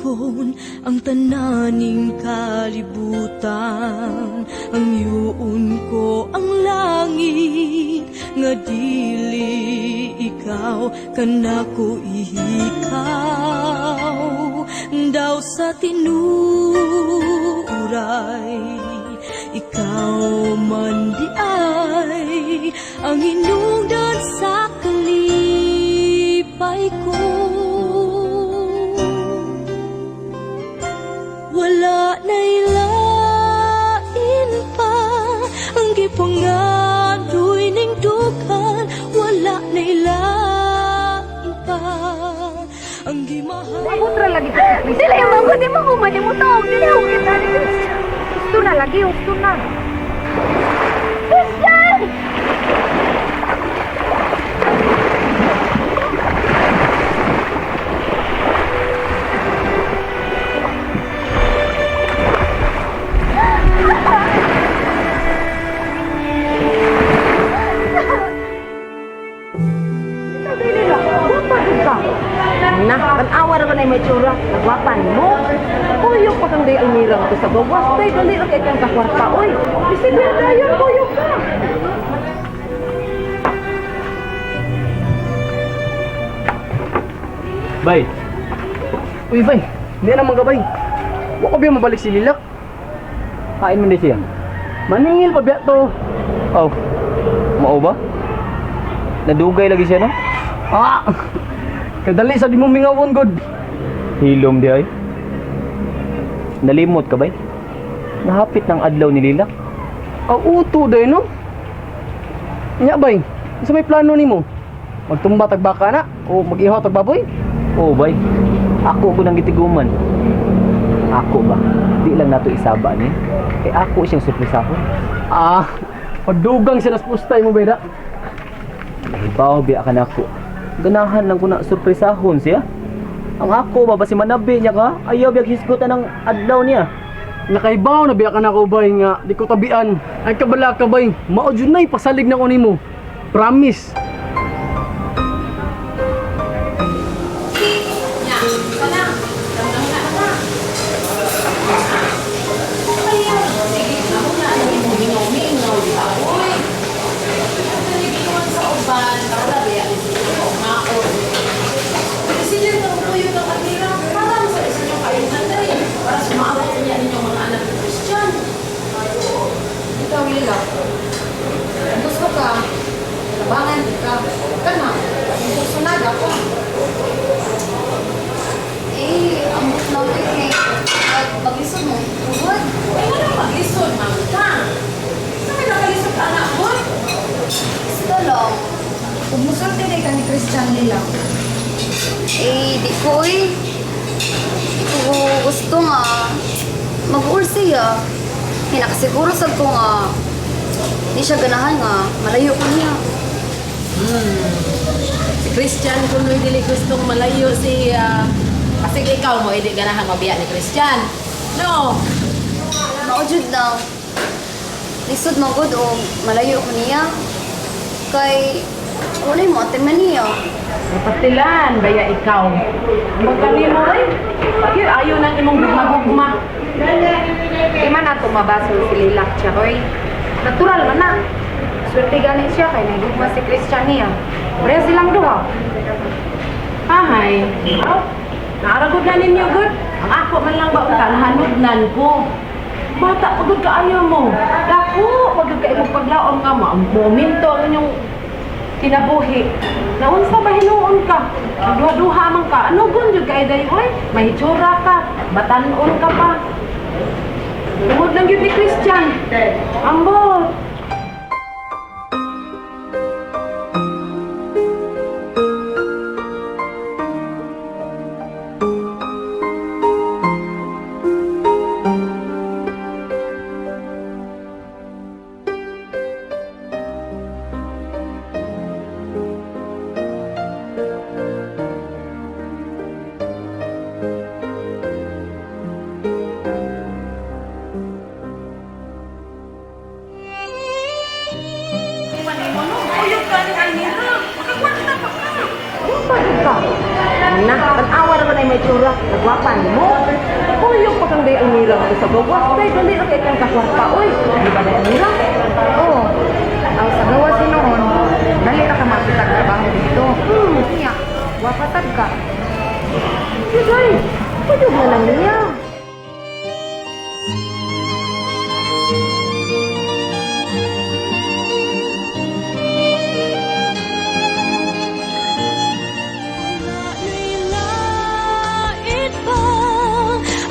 akon ang tananing kalibutan. Ang yuon ko ang langit, nga dili ikaw kanako ihikaw. Daw sa tinuray, ikaw man di ay ang hinungdan sa kalipay ko. Wala na'y lain pa ang gipangadoy ning dukan. Wala na'y lain pa ang gimahal. Putra lagi ka. Sila yung mga di mo kumani mo tawag. Dili ako kita. Gusto na lagi. Gusto na. Christian! Na, pan-awar ko na yung may tsura. Nagwapan mo. Kuyok pa kang day almirang ko sa gawas. Tay, dali lang kay kang kakwarta. Uy, isipin na yun. Kuyok ka. Bay. Uy, bay. Hindi na mga bay. Wako ba mabalik si Lilak? Kain mo na siya. Maningil pa biya to. Oh. Mao ba? Nadugay lagi siya no? Ah! Kadali sa di mo mingawon, God. Hilom di ay. Nalimot ka bay? Nahapit ng adlaw ni Lila. Uto day, no? Nya, bay. Isa may plano ni mo? Magtumba tagbaka na? O mag-ihaw tagbaboy? Oo bay. Ako ko nang gitiguman. Ako ba? Di lang nato isaba ni. Eh ako siyang surpresahon. Ah, padugang siya nas pustay mo, bayda. Ibaw biya ka na ako. Ganahan lang ko na surpresahon siya. Ang ako ba si manabi niya ka? Ayaw biya hisgutan ng adlaw niya. Nakaibaw na biya ka na ko, bay, nga di ko tabian. Ay kabala ka, bay. Mao jud nay pasalig na ko nimo. Promise. Gusto ka, labangan ka, kana, susunod ako. Ambot na rin pag-isod mo, tuhod. Ano pag-isod, ma'am ka? Saan nakalisod ka anak mo? Gusto lang. Kung musulti na ka ni Christian nila. Di ko Ito gusto nga, mag-uul siya. Nakasiguro sa ko nga, di siya ganahan nga, malayo ko niya. Si Christian, kung hindi gustong malayo kasi ikaw mo, hindi ganahan mabiya ni Christian. No? Maujud lang. Lisod magod o malayo ko niya. Kay, wala mo, atiman niya. Napatilan, baya ikaw. Magkali mo ayaw nang imong gugma-gugma. Iman na tumabasol si Lilak siya, koy. Natural man na. Swerte galing siya kay nagugma si Christian niya. Pareha silang duha. Ahay. Naaragod na ninyo, good. Ang ako man lang ba nahanudnan ko. Bata, pagod ka ayaw mo. Dako, pagod ka imong paglaon nga mo. Ang momento ang inyong kinabuhi. Naunsa ba hinuon ka? Duha-duha man ka. Ano gun jud kay day oy? May hitsura ka. Batanon ka pa. Tungod lang yun ni Christian. Ambot. Pagod ka. Na, tanawa naman ay may tsura. Nagwapan mo. Uy, yung pagkanday ang nilang ko sa gawas. Dahil dali lang kay kang kakwarta. Uy, di ba na ang nilang? Oo. Ang sa gawas noon, dali ra ka makitag trabaho dito. Niya, wapatag ka. Sige, pwede na lang niya. Lain pa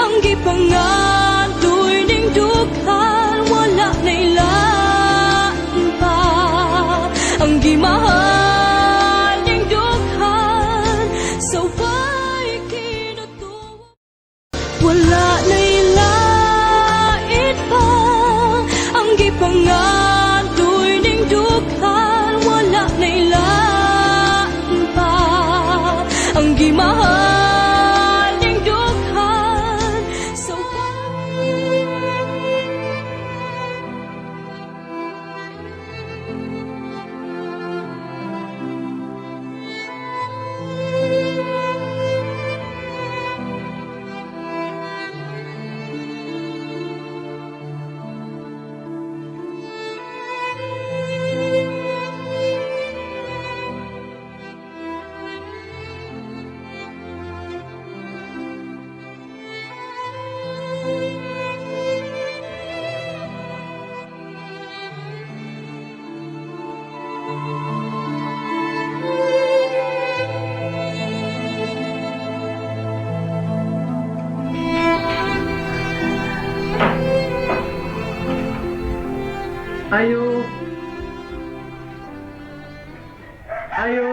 ang gipangadoy ning dughan, wala nay lain pa ang gimahal ning dughan, so why kinutuwa. Wala nay lain pa ang gipangadoy ning dughan, wala nay lain pa ang gimahal ning dughan, so Ayo. Ayo.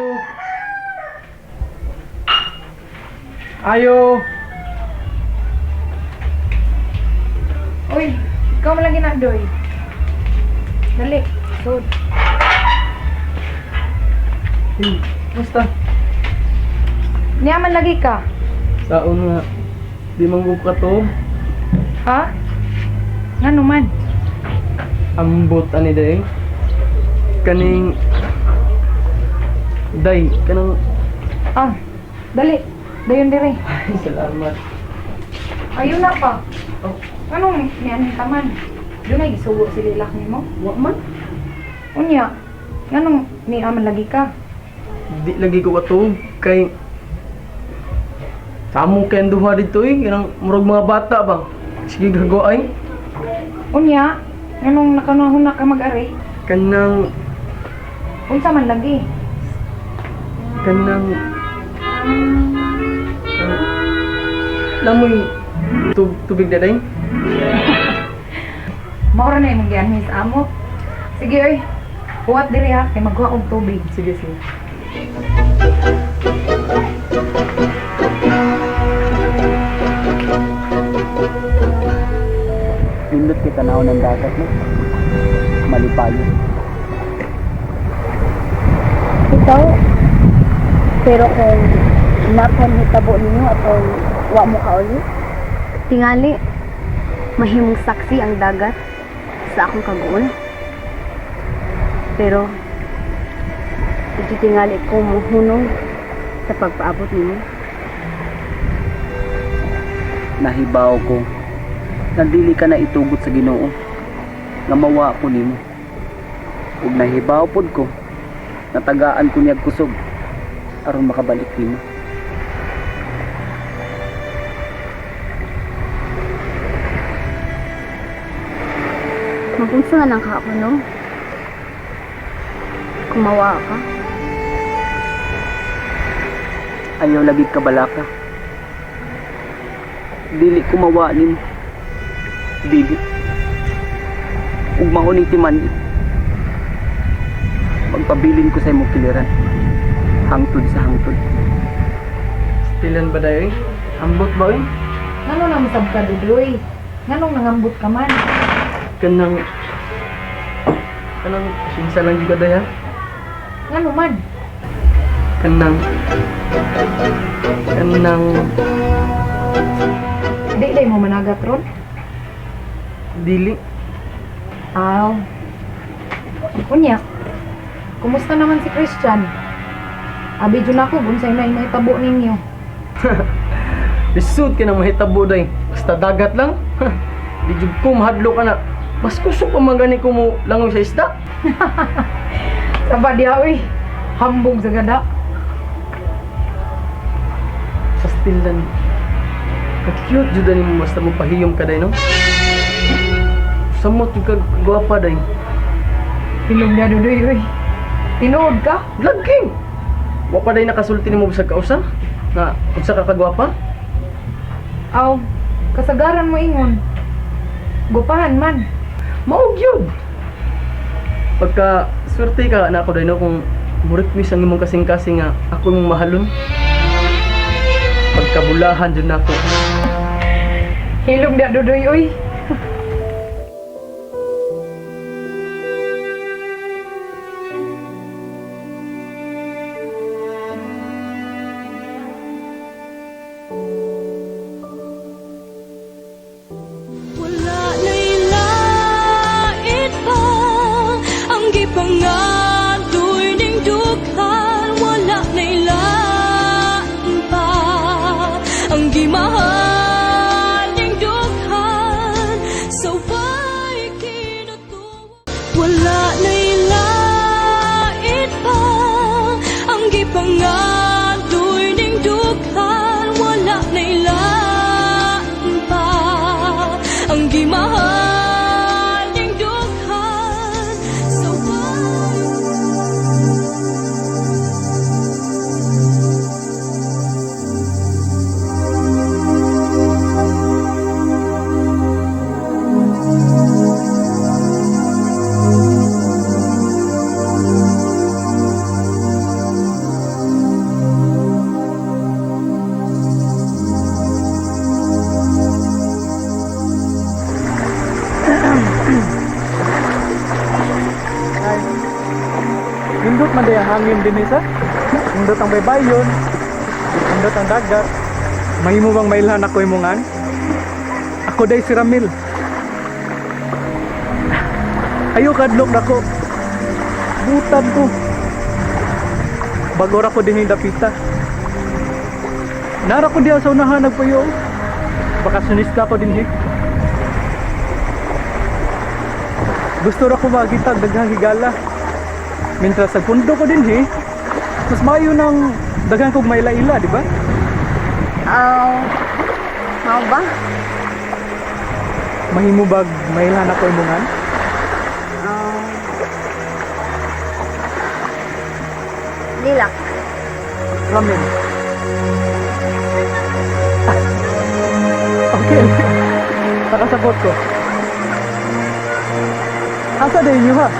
Ayo. Uy, ikaw man lagi na doy. Dali, sud. Basta. Niya man lagi ka. Saon nga. Di manggug ka to. Ha? Ngano man? Ambot ani day. Kaning day kanang Ah, dali. Dayon dire. ay salamat. Ayun na pa. Oh, Anong niyan taman? Doon ay gisugo si lilak nimo. wa man. Unya, anong ni aman lagi ka? Di lagi ko ato kay Samo kay duha dito kanang murag mga bata ba. Sige gago ay Unya, anong nakanahon na ka mag-ari? kanang Unsa man lagi? kanang lamoy tubig na day. Maura na imong gianhis amo. Sige oy. Buhat diri ha kay magkuha og tubig. Sige sige. Pindot kita na ng dagat no. Malipayo. Ikaw, pero kung nakon hitabo ninyo atong wa mo kauli, tingali mahimong saksi ang dagat sa akong kaguol. Pero iti tingali ko mohunong sa pagpaabot ninyo. Nahibaw ko na dili ka na itugot sa Ginoo nga mawa ko nimo. Ug nahibaw pod ko natagaan ko niyag kusog aron makabalik nimo. Magunsa nga lang ka ako, no? Kumawa ka. Ayaw lagi ka balaka. Dili ko mawa nimo. Dili. Ug mauni ti mandi. Magpabilin ko sa imong kiliran. Hangtod sa hangtod. Stilan ba dayoy? Ambot ba oy? Ngano na masab ka dudoy? Nganong nangambot ka man? Kanang sinsa lang juga daya. Ngano man? Kanang Di mo managat ron? dili. Aw. Unya. Kumusta naman si Christian? Abi dyan ako, bunsay may tabo ninyo. Lisod ka na mahitabo day. Basta dagat lang. Di jud ko mahadlo ka na. Mas kusog pa man gani ko mo langoy sa isda. Saba diya, uy. Hambog sa gada. Sa stilan. Ka-cute jud ani mo basta mo pahiyom ka day no. Samot jud ka gwapa day. Hilong niya dudoy, uy. Tinood ka? Laging. Wa pa day nakasulti nimo bisag kausa. Na unsa ka kagwapa? Aw, kasagaran mo ingon. Gupahan man. Maog yun. Pagka swerte ka na ako day no kung muritmis ang imong kasing-kasing nga ako imong mahalon. Pagkabulahan dyan ako. Hilong niya dudoy, uy. Wala na'y lait pa ang gipangadoy ning dughan. Wala na'y laan pa ang gimahal ning dughan. So why kinatuwa? Wala na'y lait pa ang gipangadoy ning dughan. Wala na'y laan pa ang gimahal ning dughan. So why? Nindot man day ang hangin din isa. Nindot ang baybayon. Nindot ang dagat. Mahimo bang mailhan ako imongan? Ako day si Ramil. Ayo kadlok nako. Butan ko. Bagor ako din dapita. Nara ko diya sa unahan nagpuyo. Bakasyonista ko din Gusto ra ko magitag daghang higala. Mintras sa pundo ko din mas mayo nang daghang kog maila-ila, di ba? Mau ba? Mahimo bag mailhan ako imongan? Dilak. Ramen. Okay. Nakasabot ko. Asa din niyo ha?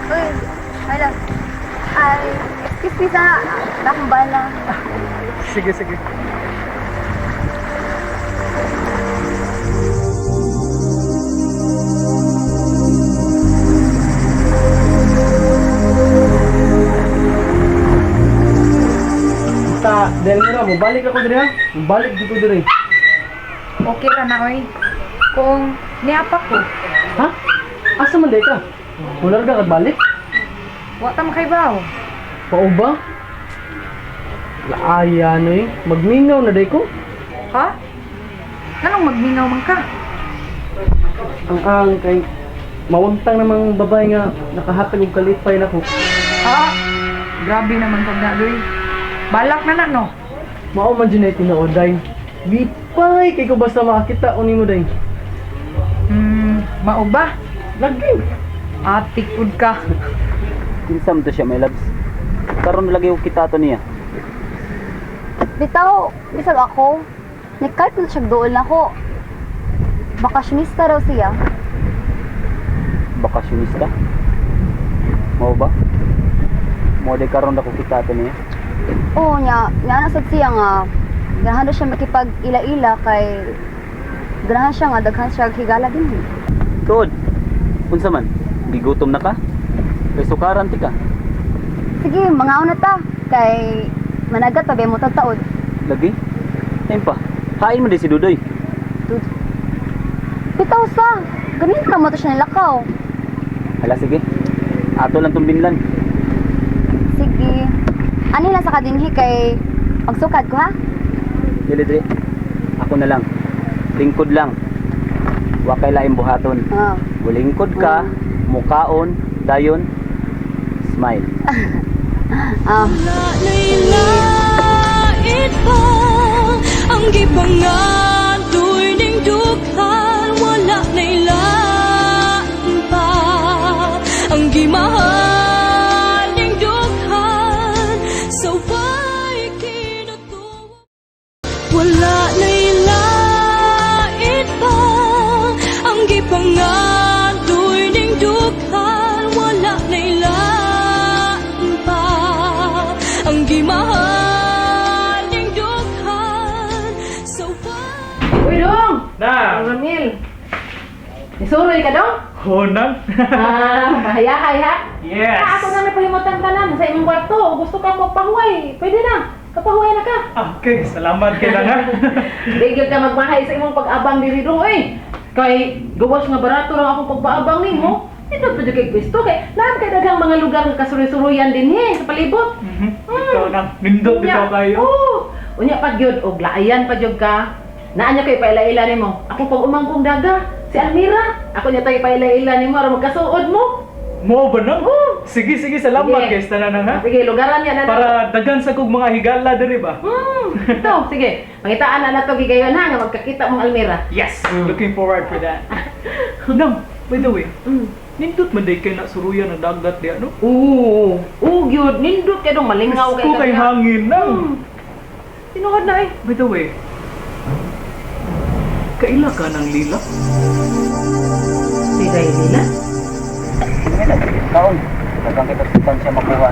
Uy, hello. Ay, excuse me sa nakambala. Sige, sige. Ta, dahil mo na, mabalik ako diri ha. Mabalik dito diri. Okay ra na, uy. Kung niapak ko, Ha? Asa man day ka? Wala ka kagbalik? wa ta makaibaw. Pao ba? Laaya no magmingaw na day ko. Ha? Anong magmingaw man ka? Ang kay mawuntang namang babae nga nakahatag og kalipay nako. Ha? Grabe naman pag nadoy. Balak na no? Mao man dyan ay tinood day. Lipay kay ko basta makakita uni mo day. Mao ba? Lagi. Atikod ka. Kinsam to siya, my loves. Karon lagi ko kita to niya. Bitaw, bisag ako. Nikart na siya doon ako. Bakasyonista raw siya. Bakasyonista. Mao ba? Mo de karon ako kita to niya. Oo niya, nasad siya nga. Ganahan daw siya makipag-ila-ila kay ganahan siya nga, daghan siya higala din. Tuod. Unsa man? Gigutom na ka? Kay sukaran ti ka. Sige, mga na ta. Kay managat pa ba mo tagtaod. Lagi? Ayun pa, hain mo din si Dudoy. Bitaw sa. Ganin ka mo to siya nilakaw. Hala, sige. Ato lang tumbinlan. Sige. Ani lang sa kadinhi kay pagsukad ko ha? Dili, dili. Ako na lang. Lingkod lang. Wa kay laing buhaton. Oo. Bulingkod ka, mukaon, dayon, smile. Wala na'y lait pa ang gipangadoy ning dughan. Wala na'y lain pa ang gimahal ning dughan. Sa way kinatuwa. Wala na'y lait pa ang gipangadoy ning dughan. Wala na'y lain pa ang gimahal ning dughan. Sa way Uy, dong! Na! Ramil! Isuroy ka, dong? Honang. Bahayahay, ha? Yes. Ako na may palimutan tanan sa imong kwarto. Gusto ka magpahuway. Pwede na. Kapahuway na ka. Okay, salamat kay lang ha. Digil ka magmahay sa imong pag-abang diri dong, eh. Kay gawas nga barato lang akong pagpaabang nimo. Ito pa kay Kristo kay naan kay daghang mga lugar nga kasuroy-suroyan din sa palibot. Ikaw nang nindot bitaw kayo. Oo. Unya pa gyud og laayan pa gyud ka. Naan niya kay paila-ila nimo. Ako pag umangkong daga, si Almira. Ako niya tay paila-ila nimo aron magkasuod mo. Mo ba nang? Oo. Sige, salamat Sige. guys tanan ha. Sige, lugaran niya na. Para daghan sa kog mga higala diri ba? Ito, sige. Pangitaan na nato gigayon ha nga magkakita mong Almira. Yes, looking forward for that. Nang, by the way, nindot man day kay na suruyan ang dagat di ano? Oo. Gyud nindot kay dong malingaw Gusto kay hangin nang. Tinuod na eh. By the way, kaila ka ng lila? Si Raylina? Sige na, kaon. Dagang kita siya makuha.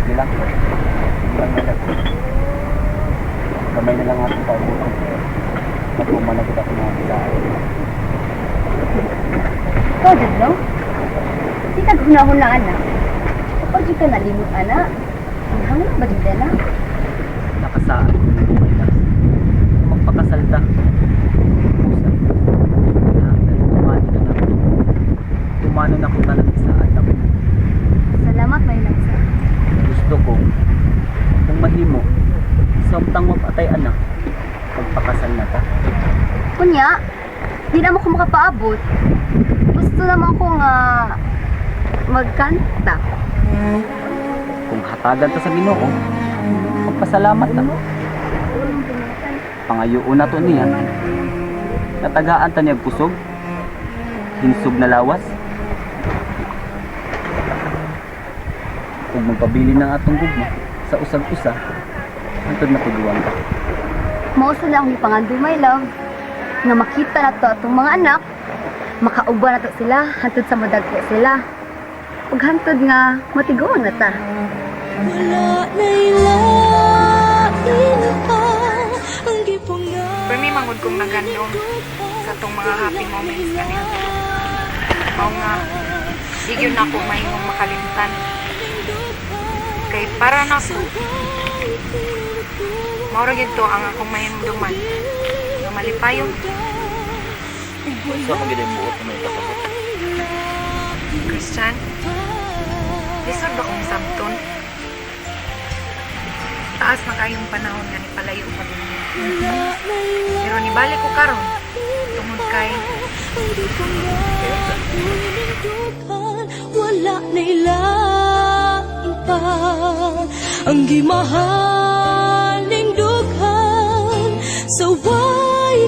Sige lang. Gamay na lang ating paubutan. Magkuman na kita kumakitaan. Ikaw, Dudlo? Di ka hunahunaan na. Kapag di ka nalimot, ana, ang hangin ba dito na? Nakasaan ko na bumaylas. Magpakasalta. Tumano na ko talaga sa anak ko. Salamat, may nagsa. Gusto ko, kung mahimo, samtang mapatay anak, magpakasal na ta. Kunya, di na mo ko makapaabot. Gusto naman ko nga magkanta. Kung hatagan ta sa Ginoo, magpasalamat ta. Pangayoon na to niya. Natagaan ta niya kusog, hinsog na lawas. Kung magpabili ng atong gugma sa usag-usa, hantod na tuguan ka. Mauso na akong ipangandoy, my love. Nga makita na to atong mga anak, makauba na to sila, hantod sa madagko sila. Ug hantod nga matiguan na ta. wala na'y lain pa ang gipangadoy. Pero may mangod kong nagandong sa tong mga happy moments kanina. Mao nga, di yun ako mahimong makalimtan. Kay para na ko, maura gito ang akong mahimduman. Nga malipayon. So, kung gina yung buot na may pasabot. Christian, lisod ba kong sabton? Taas na kayong panahon nga ni palayo pa din. Pero nibalik ko karon tungod kay wala na'y lain pa ang gimahal ning dughan. Sa way